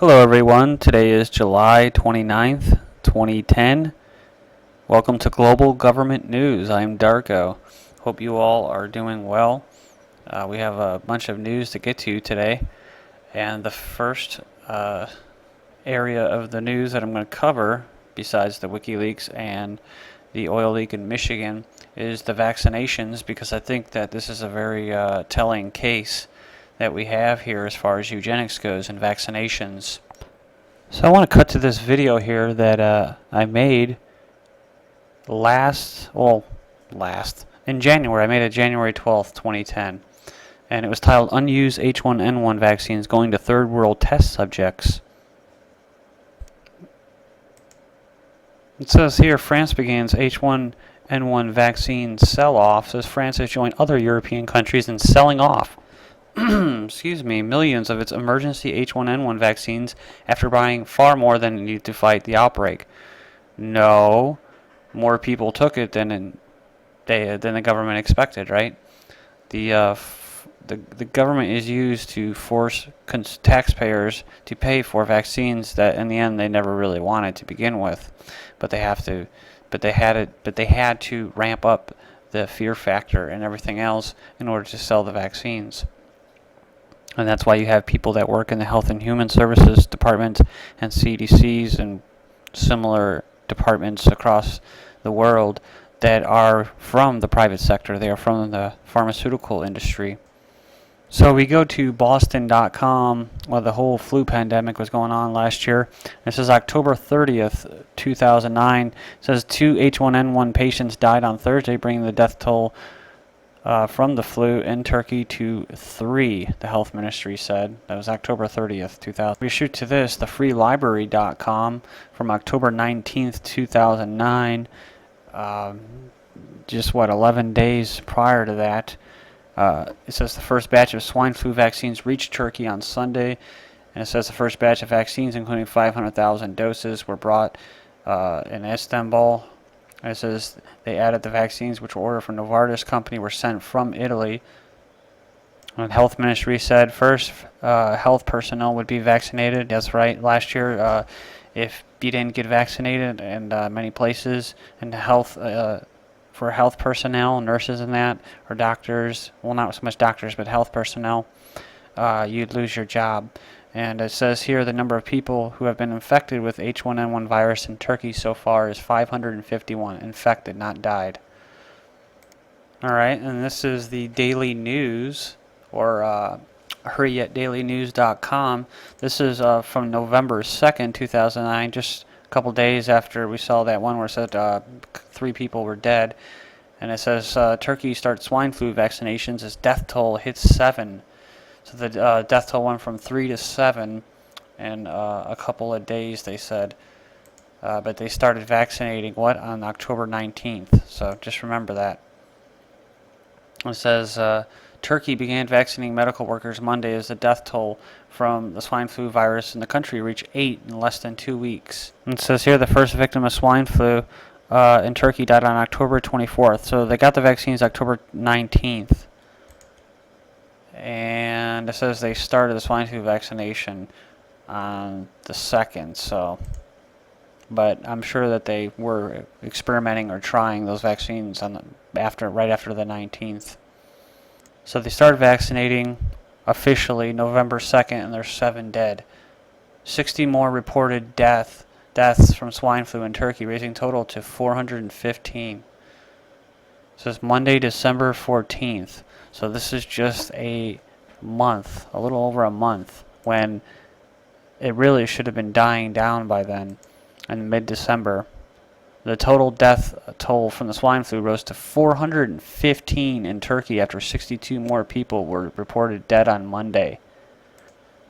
Hello everyone, today is July 29th, 2010. Welcome to Global Government News. I'm Darko. Hope you all are doing well. We have a bunch of news to get to today, and the first area of the news that I'm going to cover, besides the WikiLeaks and the oil leak in Michigan, is the vaccinations, because I think that this is a very telling case that we have here as far as eugenics goes and vaccinations. So I want to cut to this video here that I made in January. I made it January 12th, 2010, and it was titled Unused H1N1 Vaccines Going to Third World Test Subjects. It says here, France begins H1N1 vaccine sell-off, as France has joined other European countries in selling off millions of its emergency H1N1 vaccines after buying far more than it needed to fight the outbreak. No, more people took it than the government expected, right? The government is used to force taxpayers to pay for vaccines that in the end they never really wanted to begin with, but they had to ramp up the fear factor and everything else in order to sell the vaccines. And that's why you have people that work in the Health and Human Services Department and CDCs and similar departments across the world that are from the private sector. They are from the pharmaceutical industry. So we go to Boston.com, where the whole flu pandemic was going on last year. This is October 30th, 2009. It says 2 H1N1 patients died on Thursday, bringing the death toll from the flu in Turkey to 3, the health ministry said. That was October 30th, 2000. We shoot to this, the freelibrary.com, from October 19th, 2009. Just 11 days prior to that. It says the first batch of swine flu vaccines reached Turkey on Sunday. And it says the first batch of vaccines, including 500,000 doses, were brought in Istanbul. It says they added the vaccines which were ordered from Novartis company were sent from Italy. And Health Ministry said first health personnel would be vaccinated. That's right. Last year, if you didn't get vaccinated in many places, and for health personnel, nurses and that, or doctors, well, not so much doctors, but health personnel, you'd lose your job. And it says here the number of people who have been infected with H1N1 virus in Turkey so far is 551 infected, not died. Alright, and this is the Daily News, or hurryetdailynews.com. This is from November 2nd, 2009, just a couple days after we saw that one where it said 3 people were dead. And it says Turkey starts swine flu vaccinations as death toll hits 7. So the death toll went from 3 to 7 in a couple of days, they said. But they started vaccinating, on October 19th. So just remember that. It says Turkey began vaccinating medical workers Monday as the death toll from the swine flu virus in the country reached 8 in less than 2 weeks. And it says here the first victim of swine flu in Turkey died on October 24th. So they got the vaccines October 19th. And it says they started the swine flu vaccination on the 2nd, but I'm sure that they were experimenting or trying those vaccines right after the 19th. So they started vaccinating officially November 2nd, and there's 7 dead. 60 more reported deaths from swine flu in Turkey, raising total to 415. It says Monday, December 14th. So this is just a month, a little over a month, when it really should have been dying down by then, in mid-December. The total death toll from the swine flu rose to 415 in Turkey after 62 more people were reported dead on Monday.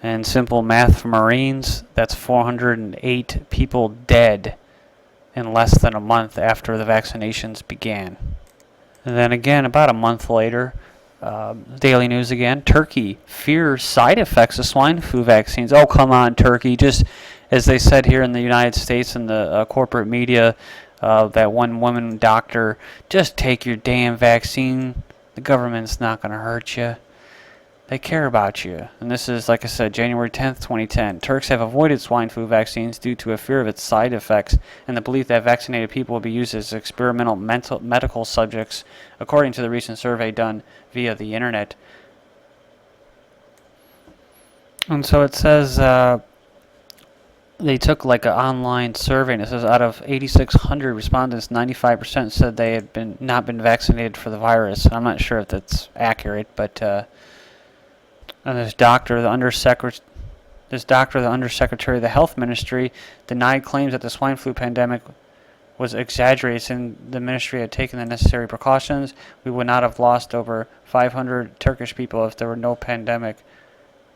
And simple math for Marines, that's 408 people dead in less than a month after the vaccinations began. And then again, about a month later, Daily News again, Turkey fears side effects of swine flu vaccines. Oh, come on, Turkey. Just as they said here in the United States in the corporate media, that one woman doctor, just take your damn vaccine. The government's not going to hurt you. They care about you. And this is, like I said, January 10th, 2010. Turks have avoided swine flu vaccines due to a fear of its side effects and the belief that vaccinated people will be used as experimental medical subjects, according to the recent survey done via the internet. And so it says they took like an online survey, and it says out of 8,600 respondents, 95% said they had not been vaccinated for the virus. I'm not sure if that's accurate, but and this doctor, the undersecretary of the Health Ministry, denied claims that the swine flu pandemic was exaggerated, saying the ministry had taken the necessary precautions. We would not have lost over 500 Turkish people if there were no pandemic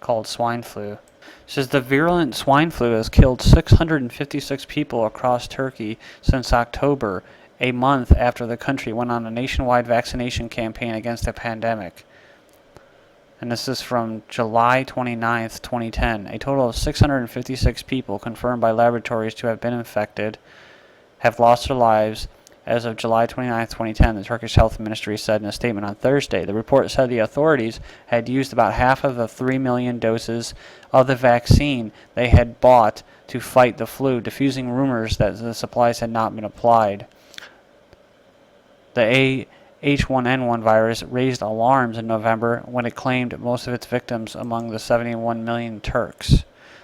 called swine flu. It says the virulent swine flu has killed 656 people across Turkey since October, a month after the country went on a nationwide vaccination campaign against the pandemic. And this is from July 29th, 2010. A total of 656 people confirmed by laboratories to have been infected have lost their lives as of July 29th, 2010, the Turkish Health Ministry said in a statement on Thursday. The report said the authorities had used about half of the 3 million doses of the vaccine they had bought to fight the flu, diffusing rumors that the supplies had not been applied. The H1N1 virus raised alarms in November when it claimed most of its victims among the 71 million Turks.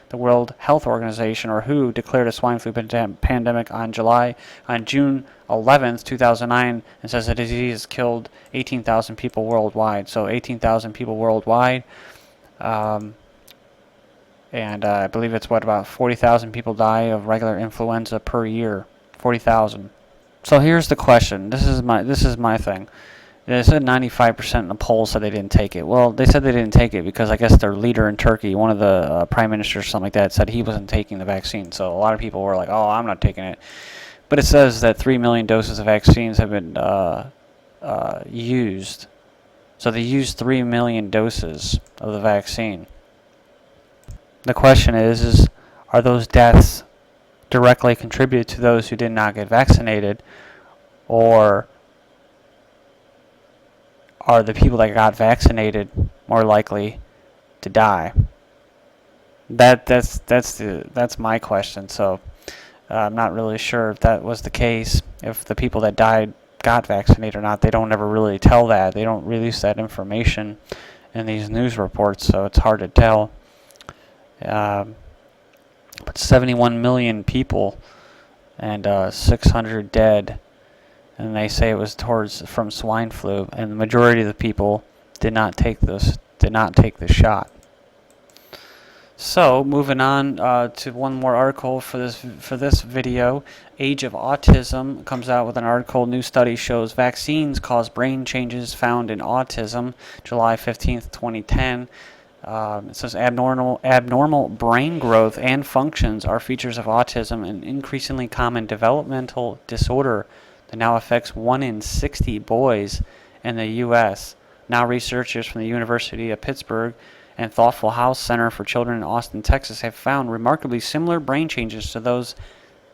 The World Health Organization, or WHO, declared a swine flu pandemic on June 11th, 2009, and says the disease killed 18,000 people worldwide. So 18,000 people worldwide, and I believe it's about 40,000 people die of regular influenza per year. 40,000. So here's the question. This is my thing. They said 95% in the poll said they didn't take it. Well, they said they didn't take it because I guess their leader in Turkey, one of the prime ministers or something like that, said he wasn't taking the vaccine. So a lot of people were like, oh, I'm not taking it. But it says that 3 million doses of vaccines have been used. So they used 3 million doses of the vaccine. The question is are those deaths directly contributed to those who did not get vaccinated, or are the people that got vaccinated more likely to die? That's my question. So I'm not really sure if that was the case. If the people that died got vaccinated or not, they don't ever really tell that. They don't release that information in these news reports, so it's hard to tell. But 71 million people and 600 dead. And they say it was from swine flu, and the majority of the people did not take the shot. So moving on to one more article for this video. Age of Autism comes out with an article. New study shows vaccines cause brain changes found in autism. July 15th, 2010. It says abnormal brain growth and functions are features of autism, an increasingly common developmental disorder that now affects 1 in 60 boys in the U.S. Now researchers from the University of Pittsburgh and Thoughtful House Center for Children in Austin, Texas have found remarkably similar brain changes to those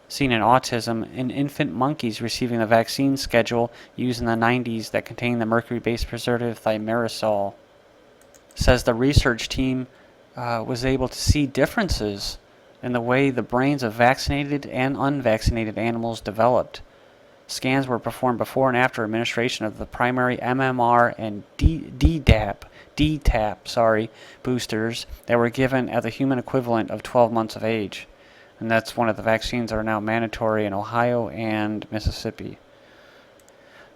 seen in autism in infant monkeys receiving the vaccine schedule used in the 90s that contained the mercury-based preservative thimerosal. Says the research team was able to see differences in the way the brains of vaccinated and unvaccinated animals developed. Scans were performed before and after administration of the primary MMR and DTaP boosters that were given at the human equivalent of 12 months of age. And that's one of the vaccines that are now mandatory in Ohio and Mississippi.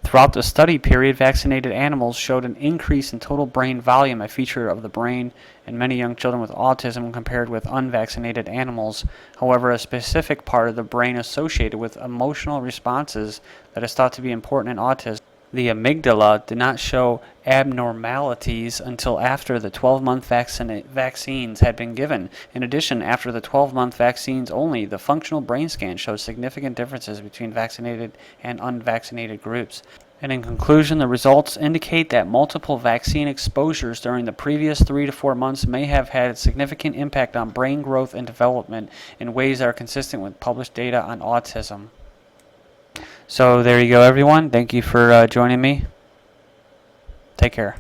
Throughout the study period, vaccinated animals showed an increase in total brain volume, a feature of the brain in many young children with autism compared with unvaccinated animals. However, a specific part of the brain associated with emotional responses that is thought to be important in autism, the amygdala, did not show abnormalities until after the 12-month vaccines had been given. In addition, after the 12-month vaccines only, the functional brain scan showed significant differences between vaccinated and unvaccinated groups. And in conclusion, the results indicate that multiple vaccine exposures during the previous 3 to 4 months may have had a significant impact on brain growth and development in ways that are consistent with published data on autism. So there you go, everyone. Thank you for joining me. Take care.